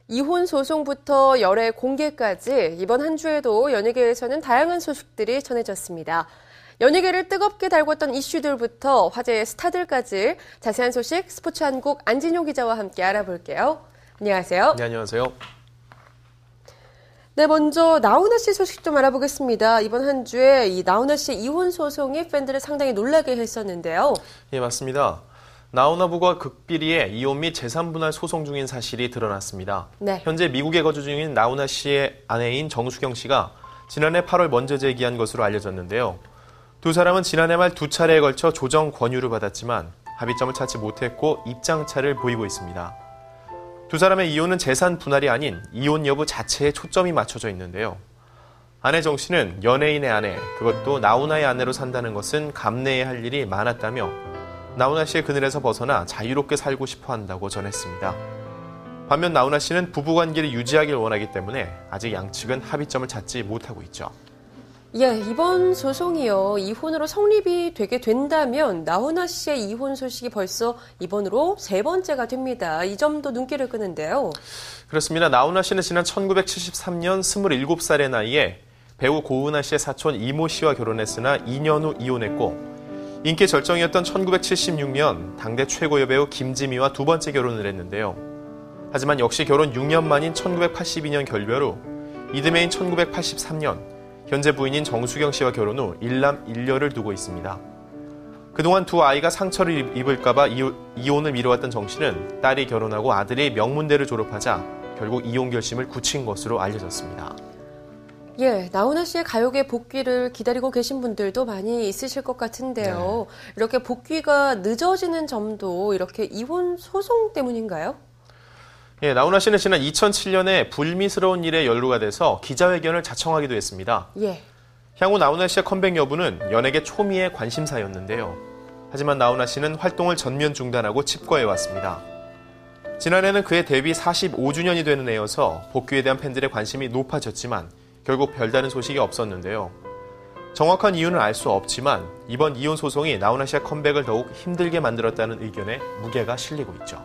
이혼 소송부터 열애 공개까지 이번 한 주에도 연예계에서는 다양한 소식들이 전해졌습니다. 연예계를 뜨겁게 달궜던 이슈들부터 화제의 스타들까지 자세한 소식 스포츠한국 안진용 기자와 함께 알아볼게요. 안녕하세요. 네, 안녕하세요. 네, 먼저 나훈아 씨 소식 좀 알아보겠습니다. 이번 한 주에 이 나훈아 씨의 이혼 소송이 팬들을 상당히 놀라게 했었는데요. 예, 맞습니다. 나훈아 부부가 극비리에 이혼 및 재산 분할 소송 중인 사실이 드러났습니다. 네. 현재 미국에 거주 중인 나훈아 씨의 아내인 정수경 씨가 지난해 8월 먼저 제기한 것으로 알려졌는데요. 두 사람은 지난해 말 두 차례에 걸쳐 조정 권유를 받았지만 합의점을 찾지 못했고 입장차를 보이고 있습니다. 두 사람의 이혼은 재산 분할이 아닌 이혼 여부 자체에 초점이 맞춰져 있는데요. 아내 정 씨는 연예인의 아내, 그것도 나훈아의 아내로 산다는 것은 감내해야 할 일이 많았다며 나훈아 씨의 그늘에서 벗어나 자유롭게 살고 싶어 한다고 전했습니다. 반면 나훈아 씨는 부부관계를 유지하길 원하기 때문에 아직 양측은 합의점을 찾지 못하고 있죠. 예, 이번 소송이요. 이혼으로 성립이 되게 된다면 나훈아 씨의 이혼 소식이 벌써 이번으로 세 번째가 됩니다. 이 점도 눈길을 끄는데요. 그렇습니다. 나훈아 씨는 지난 1973년 27살의 나이에 배우 고은하 씨의 사촌 이모 씨와 결혼했으나 2년 후 이혼했고 인기 절정이었던 1976년 당대 최고 여배우 김지미와 두 번째 결혼을 했는데요. 하지만 역시 결혼 6년 만인 1982년 결별 후 이듬해인 1983년 현재 부인인 정수경 씨와 결혼 후 일남 일녀를 두고 있습니다. 그동안 두 아이가 상처를 입을까 봐 이혼을 미뤄왔던 정 씨는 딸이 결혼하고 아들이 명문대를 졸업하자 결국 이혼 결심을 굳힌 것으로 알려졌습니다. 예, 나훈아 씨의 가요계 복귀를 기다리고 계신 분들도 많이 있으실 것 같은데요. 네. 이렇게 복귀가 늦어지는 점도 이렇게 이혼 소송 때문인가요? 예, 나훈아 씨는 지난 2007년에 불미스러운 일에 연루가 돼서 기자회견을 자청하기도 했습니다. 예. 향후 나훈아 씨의 컴백 여부는 연예계 초미의 관심사였는데요. 하지만 나훈아 씨는 활동을 전면 중단하고 칩거해왔습니다. 지난해는 그의 데뷔 45주년이 되는 해여서 복귀에 대한 팬들의 관심이 높아졌지만 결국 별다른 소식이 없었는데요. 정확한 이유는 알 수 없지만 이번 이혼 소송이 나훈아 씨의 컴백을 더욱 힘들게 만들었다는 의견에 무게가 실리고 있죠.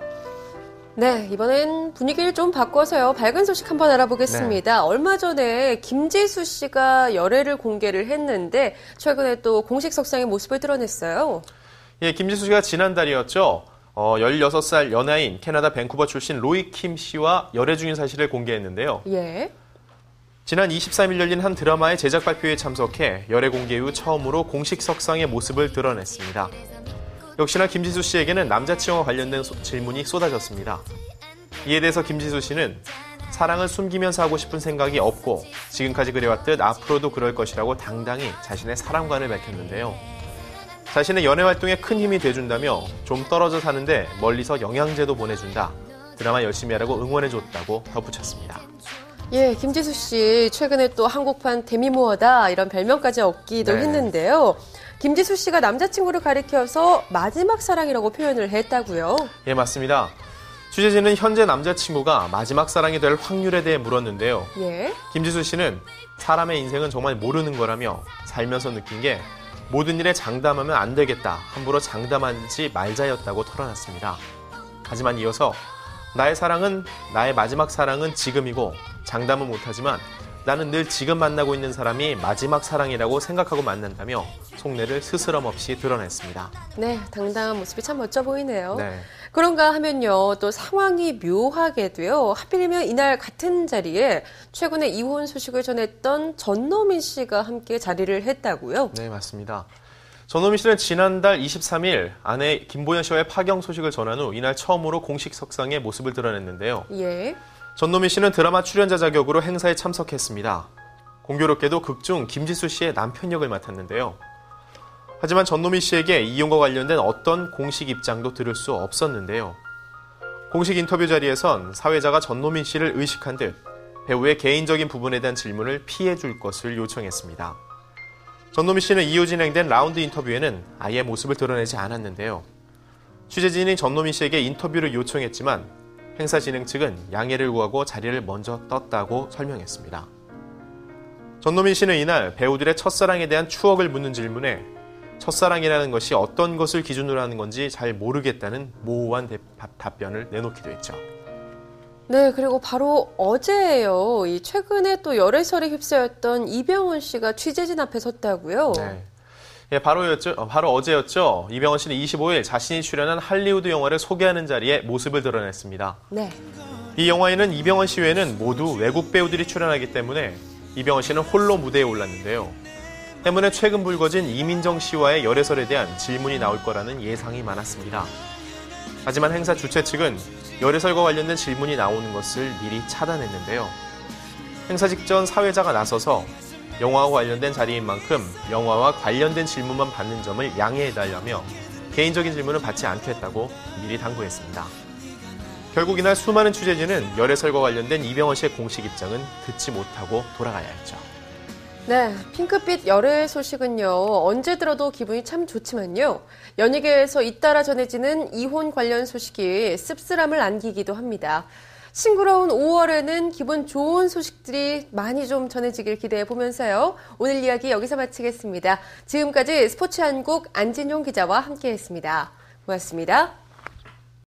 네, 이번엔 분위기를 좀 바꿔서요. 밝은 소식 한번 알아보겠습니다. 네. 얼마 전에 김지수 씨가 열애를 공개를 했는데 최근에 또 공식 석상의 모습을 드러냈어요. 예, 김지수 씨가 지난달이었죠. 16살 연하인 캐나다 밴쿠버 출신 로이 킴 씨와 열애 중인 사실을 공개했는데요. 예. 지난 23일 열린 한 드라마의 제작 발표에 참석해 열애 공개 이후 처음으로 공식 석상의 모습을 드러냈습니다. 역시나 김지수 씨에게는 남자친구와 관련된 질문이 쏟아졌습니다. 이에 대해서 김지수 씨는 사랑을 숨기면서 하고 싶은 생각이 없고 지금까지 그래왔듯 앞으로도 그럴 것이라고 당당히 자신의 사랑관을 밝혔는데요. 자신의 연애 활동에 큰 힘이 돼준다며 좀 떨어져 사는데 멀리서 영양제도 보내준다. 드라마 열심히 하라고 응원해줬다고 덧붙였습니다. 예, 김지수 씨 최근에 또 한국판 데미모어다 이런 별명까지 얻기도 했는데요. 김지수 씨가 남자친구를 가리켜서 마지막 사랑이라고 표현을 했다고요? 예, 맞습니다. 취재진은 현재 남자친구가 마지막 사랑이 될 확률에 대해 물었는데요. 예. 김지수 씨는 사람의 인생은 정말 모르는 거라며 살면서 느낀 게 모든 일에 장담하면 안 되겠다. 함부로 장담하지 말자였다고 털어놨습니다. 하지만 이어서 나의 마지막 사랑은 지금이고 장담은 못하지만 나는 늘 지금 만나고 있는 사람이 마지막 사랑이라고 생각하고 만난다며 속내를 스스럼 없이 드러냈습니다. 네, 당당한 모습이 참 멋져 보이네요. 네. 그런가 하면요, 또 상황이 묘하게도요, 하필이면 이날 같은 자리에 최근에 이혼 소식을 전했던 전노민 씨가 함께 자리를 했다고요? 네, 맞습니다. 전노민 씨는 지난달 23일 아내 김보연 씨와의 파경 소식을 전한 후 이날 처음으로 공식 석상에 모습을 드러냈는데요. 예. 전노민 씨는 드라마 출연자 자격으로 행사에 참석했습니다. 공교롭게도 극중 김지수 씨의 남편 역을 맡았는데요. 하지만 전노민 씨에게 이혼과 관련된 어떤 공식 입장도 들을 수 없었는데요. 공식 인터뷰 자리에선 사회자가 전노민 씨를 의식한 듯 배우의 개인적인 부분에 대한 질문을 피해줄 것을 요청했습니다. 전노민 씨는 이후 진행된 라운드 인터뷰에는 아예 모습을 드러내지 않았는데요. 취재진이 전노민 씨에게 인터뷰를 요청했지만 행사 진행 측은 양해를 구하고 자리를 먼저 떴다고 설명했습니다. 전노민 씨는 이날 배우들의 첫사랑에 대한 추억을 묻는 질문에 첫사랑이라는 것이 어떤 것을 기준으로 하는 건지 잘 모르겠다는 모호한 답변을 내놓기도 했죠. 네, 그리고 바로 어제예요. 이 최근에 또 열애설에 휩싸였던 이병헌 씨가 취재진 앞에 섰다고요? 네. 예, 바로 어제였죠. 이병헌 씨는 25일 자신이 출연한 할리우드 영화를 소개하는 자리에 모습을 드러냈습니다. 네. 이 영화에는 이병헌 씨 외에는 모두 외국 배우들이 출연하기 때문에 이병헌 씨는 홀로 무대에 올랐는데요. 때문에 최근 불거진 이민정 씨와의 열애설에 대한 질문이 나올 거라는 예상이 많았습니다. 하지만 행사 주최 측은 열애설과 관련된 질문이 나오는 것을 미리 차단했는데요. 행사 직전 사회자가 나서서 영화와 관련된 자리인 만큼 영화와 관련된 질문만 받는 점을 양해해달라며 개인적인 질문은 받지 않겠다고 미리 당부했습니다. 결국 이날 수많은 취재진은 열애설과 관련된 이병헌 씨의 공식 입장은 듣지 못하고 돌아가야 했죠. 네, 핑크빛 열애 소식은요, 언제 들어도 기분이 참 좋지만요, 연예계에서 잇따라 전해지는 이혼 관련 소식이 씁쓸함을 안기기도 합니다. 싱그러운 5월에는 기분 좋은 소식들이 많이 좀 전해지길 기대해 보면서요, 오늘 이야기 여기서 마치겠습니다. 지금까지 스포츠 한국 안진용 기자와 함께했습니다. 고맙습니다.